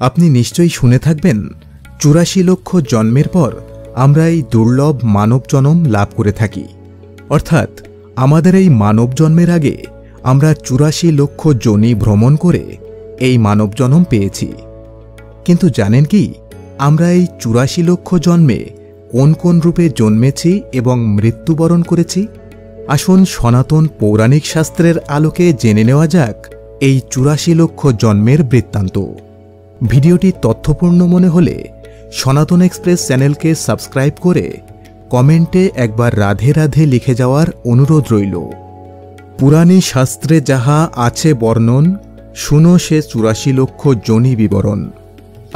আপনি নিশ্চয়ই শুনে থাকবেন ৮৪ লক্ষ জন্মের পর আমরা এই দুর্লভ মানব জন্ম লাভ করে থাকি। অর্থাৎ আমাদের এই মানব জন্মের আগে আমরা ৮৪ লক্ষ যোনি ভ্রমণ করে এই মানব জন্ম পেয়েছি। কিন্তু জানেন কি, আমরা এই ৮৪ লক্ষ জন্মে কোন কোন রূপে জন্মেছি এবং মৃত্যুবরণ করেছি? আসুন সনাতন পৌরাণিক শাস্ত্রের আলোকে জেনে নেওয়া যাক এই ৮৪ লক্ষ জন্মের বৃত্তান্ত। ভিডিওটি তথ্যপূর্ণ মনে হলে সনাতন এক্সপ্রেস চ্যানেলকে সাবস্ক্রাইব করে কমেন্টে একবার রাধে রাধে লিখে যাওয়ার অনুরোধ রইল। পুরাণী শাস্ত্রে যাহা আছে বর্ণন, শুনো সে ৮৪ লক্ষ যোনি বিবরণ।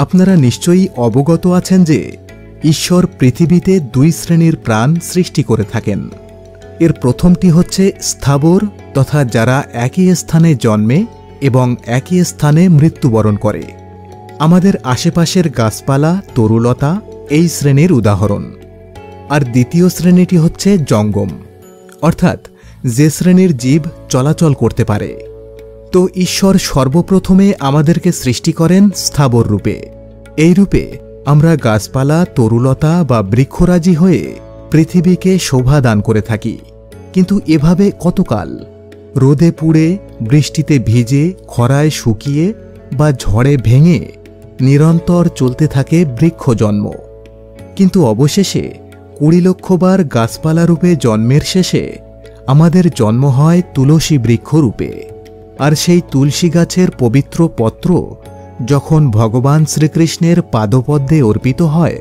আপনারা নিশ্চয়ই অবগত আছেন যে ঈশ্বর পৃথিবীতে ২ শ্রেণীর প্রাণ সৃষ্টি করে থাকেন। এর প্রথমটি হচ্ছে স্থাবর, তথা যারা একই স্থানে জন্মে এবং একই স্থানে মৃত্যুবরণ করে। আমাদের আশেপাশের গাছপালা, তরুলতা এই শ্রেণীর উদাহরণ। আর দ্বিতীয় শ্রেণীটি হচ্ছে জঙ্গম, অর্থাৎ যে শ্রেণীর জীব চলাচল করতে পারে। তো ঈশ্বর সর্বপ্রথমে আমাদেরকে সৃষ্টি করেন স্থাবর রূপে। এই রূপে আমরা গাছপালা, তরুলতা বা বৃক্ষরাজি হয়ে পৃথিবীকে শোভা দান করে থাকি। কিন্তু এভাবে কতকাল? রোদে পুড়ে, বৃষ্টিতে ভিজে, খরায় শুকিয়ে বা ঝড়ে ভেঙে নিরন্তর চলতে থাকে বৃক্ষ জন্ম। কিন্তু অবশেষে ২০ লক্ষবার গাছপালা রূপে জন্মের শেষে আমাদের জন্ম হয় তুলসী বৃক্ষ রূপে। আর সেই তুলসী গাছের পবিত্র পত্র যখন ভগবান শ্রীকৃষ্ণের পাদপদ্মে অর্পিত হয়,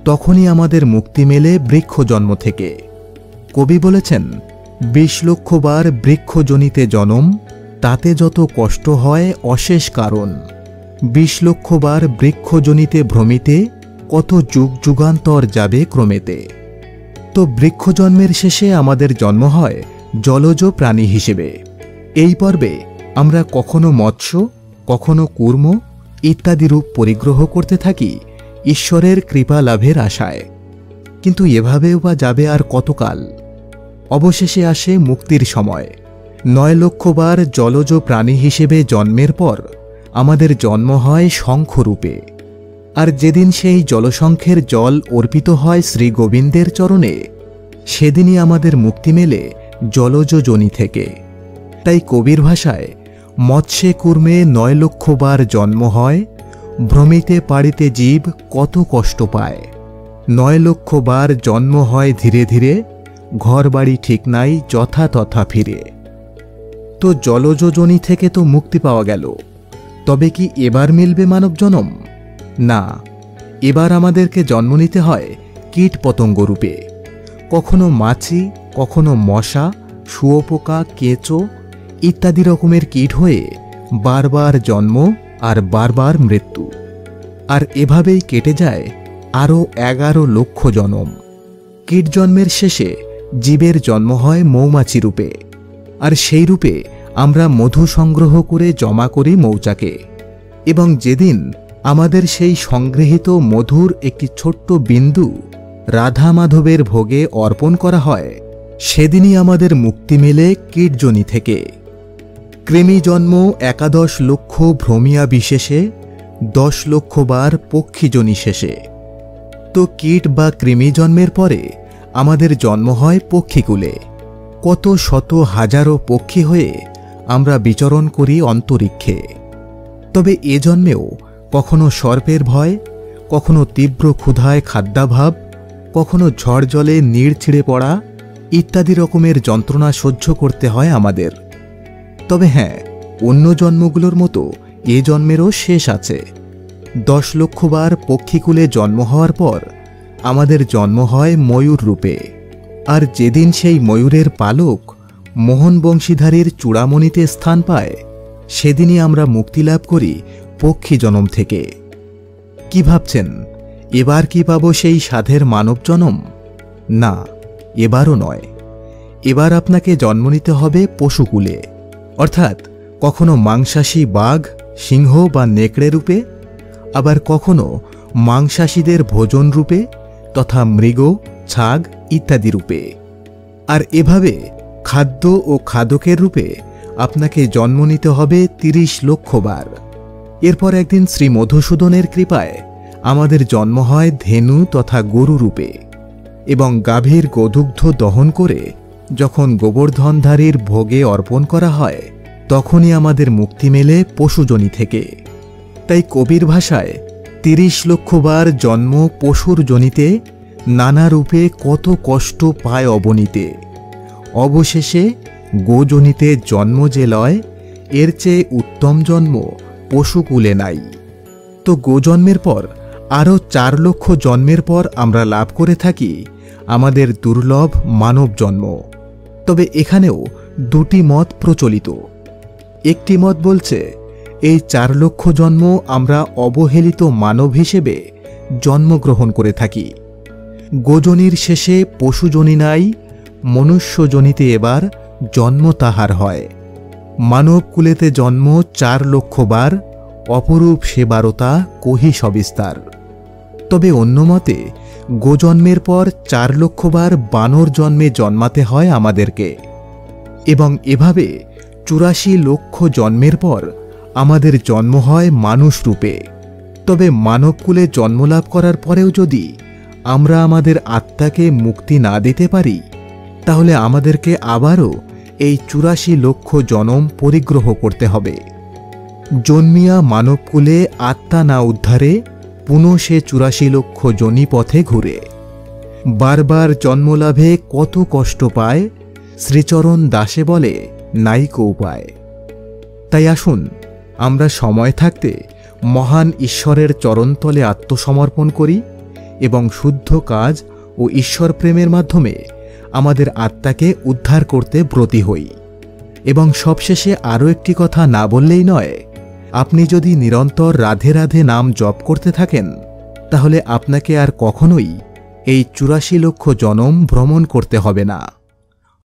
তখনই আমাদের মুক্তি মেলে বৃক্ষ জন্ম থেকে। কবি বলেছেন, ২০ লক্ষবার বৃক্ষজনিতে জনম, তাতে যত কষ্ট হয় অশেষ কারণ। ২০ লক্ষবার বৃক্ষজনিতে ভ্রমিতে, কত যুগ যুগান্তর যাবে ক্রমেতে। তো বৃক্ষজন্মের শেষে আমাদের জন্ম হয় জলজ প্রাণী হিসেবে। এই পর্বে আমরা কখনো মৎস্য, কখনো কূর্ম ইত্যাদি রূপ পরিগ্রহ করতে থাকি ঈশ্বরের কৃপা লাভের আশায়। কিন্তু এভাবেও বা যাবে আর কতকাল? অবশেষে আসে মুক্তির সময়। ৯ লক্ষবার জলজ প্রাণী হিসেবে জন্মের পর আমাদের জন্ম হয় শঙ্খরূপে। আর যেদিন সেই জলশঙ্খের জল অর্পিত হয় শ্রী গোবিন্দের চরণে, সেদিনই আমাদের মুক্তি মেলে জলজ যোনি থেকে। তাই কবির ভাষায়, মৎস্যে কূর্মে ৯ লক্ষবার জন্ম হয়, ভ্রমিতে পাড়িতে জীব কত কষ্ট পায়। ৯ লক্ষবার জন্ম হয় ধীরে ধীরে, ঘর বাড়ি ঠিক নাই যথা তথা ফিরে। তো জলজ যোনি থেকে তো মুক্তি পাওয়া গেল, তবে কি এবার মিলবে মানব জনম? না, এবার আমাদেরকে জন্ম নিতে হয় কীট পতঙ্গ রূপে। কখনো মাছি, কখনো মশা, শুয়োপোকা, কেঁচো ইত্যাদি রকমের কীট হয়ে বারবার জন্ম আর বারবার মৃত্যু। আর এভাবেই কেটে যায় আরও ১১ লক্ষ জনম। কীট জন্মের শেষে জীবের জন্ম হয় মৌমাছি রূপে। আর সেই রূপে আমরা মধু সংগ্রহ করে জমা করি মৌচাকে। এবং যেদিন আমাদের সেই সংগৃহীত মধুর একটি ছোট্ট বিন্দু রাধা মাধবের ভোগে অর্পণ করা হয়, সেদিনই আমাদের মুক্তি মেলে কীটজনি থেকে। কৃমি জন্ম ১১ লক্ষ ভ্রমিয়া বিশেষে, ১০ লক্ষবার পক্ষীজনি শেষে। তো কীট বা কৃমি জন্মের পরে আমাদের জন্ম হয় পক্ষীকুলে। কত শত হাজারো পক্ষী হয়ে আমরা বিচরণ করি অন্তরিক্ষে। তবে এ জন্মেও কখনো সর্পের ভয়, কখনো তীব্র ক্ষুধায় খাদ্যাভাব, কখনো ঝড় জলে নীড় ছিঁড়ে পড়া ইত্যাদি রকমের যন্ত্রণা সহ্য করতে হয় আমাদের। তবে হ্যাঁ, অন্য জন্মগুলোর মতো এ জন্মেরও শেষ আছে। ১০ লক্ষবার পক্ষীকুলে জন্ম হওয়ার পর আমাদের জন্ম হয় ময়ূর রূপে। আর যেদিন সেই ময়ূরের পালক মোহন বংশীধারীর চূড়ামণিতে স্থান পায়, সেদিনই আমরা মুক্তি লাভ করি পক্ষী জনম থেকে। কি ভাবছেন, এবার কি পাবো সেই সাধের মানব জনম? না, এবারও নয়। এবার আপনাকে জন্ম নিতে হবে পশুকুলে, অর্থাৎ কখনো মাংসাশী বাঘ, সিংহ বা নেকড়ে রূপে, আবার কখনো মাংসাশীদের ভোজন রূপে তথা মৃগ, ছাগ ইত্যাদি রূপে। আর এভাবে খাদ্য ও খাদকের রূপে আপনাকে জন্ম নিতে হবে ৩০ লক্ষবার। এরপর একদিন শ্রী মধুসূদনের কৃপায় আমাদের জন্ম হয় ধেনু তথা গরু রূপে, এবং গাভীর গোদুগ্ধ দহন করে যখন গোবর্ধনধারীর ভোগে অর্পণ করা হয় তখনই আমাদের মুক্তি মেলে পশুজনি থেকে। তাই কবির ভাষায় ৩০ লক্ষ বার জন্ম পশুর জনিতে, নানা রূপে কত কষ্ট পায় অবনীতে, অবশেষে গোজনিতে জন্ম যে লয়, এর চেয়ে উত্তম জন্ম পশুকুলে নাই। তো গোজন্মের পর আরও ৪ লক্ষ জন্মের পর আমরা লাভ করে থাকি আমাদের দুর্লভ মানব জন্ম। তবে এখানেও দুটি মত প্রচলিত। একটি মত বলছে এই ৪ লক্ষ জন্ম আমরা অবহেলিত মানব হিসেবে জন্মগ্রহণ করে থাকি। গোজনির শেষে পশুজনি নাই, মনুষ্যজনিতে এবার জন্ম তাহার হয়। মানবকুলেতে জন্ম ৪ লক্ষ বার, অপরূপ সেবারতা কহি সবিস্তার। তবে অন্য মতে গোজন্মের পর ৪ লক্ষ বার বানর জন্মে জন্মাতে হয় আমাদেরকে, এবং এভাবে ৮৪ লক্ষ জন্মের পর আমাদের জন্ম হয় মানুষ রূপে। তবে মানবকুলে জন্মলাভ করার পরেও যদি আমরা আমাদের আত্মাকে মুক্তি না দিতে পারি, তাহলে আমাদেরকে আবারও এই ৮৪ লক্ষ জনম পরিগ্রহ করতে হবে। জন্মিয়া মানবকুলে আত্মা না উদ্ধারে, পুনঃ সে ৮৪ লক্ষ যোনি পথে ঘুরে। বারবার জন্মলাভে কত কষ্ট পায়, শ্রীচরণ দাসে বলে নাইকো উপায়। তাই আসুন আমরা সময় থাকতে মহান ঈশ্বরের চরণতলে আত্মসমর্পণ করি এবং শুদ্ধ কাজ ও ঈশ্বর প্রেমের মাধ্যমে আমাদের আত্মাকে উদ্ধার করতে ব্রতী হই। এবং সবশেষে আরও একটি কথা না বললেই নয়, আপনি যদি নিরন্তর রাধে রাধে নাম জপ করতে থাকেন, তাহলে আপনাকে আর কখনোই এই ৮৪ লক্ষ জনম ভ্রমণ করতে হবে না।